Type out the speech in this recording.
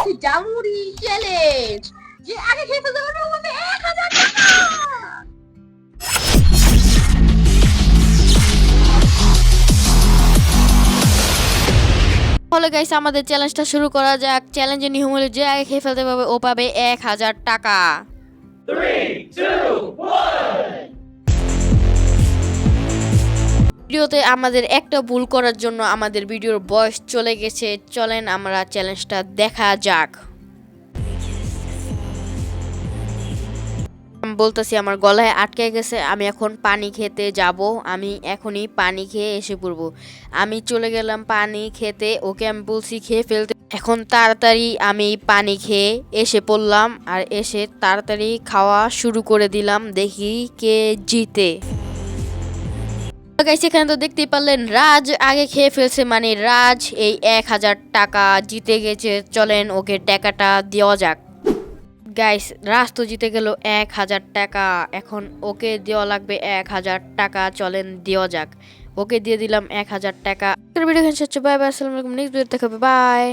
করছি জামুরি চ্যালেঞ্জ। যে আগে খেয়ে ফেলতে পারবে ও পাবে 1000 টাকা। হলো গাইস, আমাদের চ্যালেঞ্জটা শুরু করা যাক। চ্যালেঞ্জের নিয়ম হলো যে আগে খেয়ে ফেলতে পারবে ও পাবে 1000 টাকা। 3, 2, 1. ভিডিওতে আমাদের একটা ভুল করার জন্য আমাদের ভিডিওর বয়স চলে গেছে। চলেন আমরা চ্যালেঞ্জটা দেখা যাক। আমি বলতেছি আমার গলায় আটকে গেছে, আমি এখন পানি খেতে যাব। আমি এখনই পানি খেয়ে এসে পড়বো। আমি চলে গেলাম পানি খেতে, ওকে আমি বলছি খেয়ে ফেলতে। এখন তাড়াতাড়ি আমি পানি খেয়ে এসে পড়লাম, আর এসে তাড়াতাড়ি খাওয়া শুরু করে দিলাম। দেখি কে জিতে। গাইস, এখানে তো দেখতেই পারলেন রাজ আগে খেয়ে ফেলছে, মানে রাজ এই 1000 টাকা জিতে গেছে। চলেন ওকে টাকাটা দেওয়া যাক। গাইস, রাজ তো জিতে গেল 1000 টাকা। এখন ওকে দেওয়া লাগবে 1000 টাকা। চলেন দেওয়া যাক। ওকে দিয়ে দিলাম 1000 টাকা। ভিডিও শেষ হচ্ছে। বাই বাই, আসসালামু আলাইকুম। নেক্সট ভিডিও দেখাবে। বাই।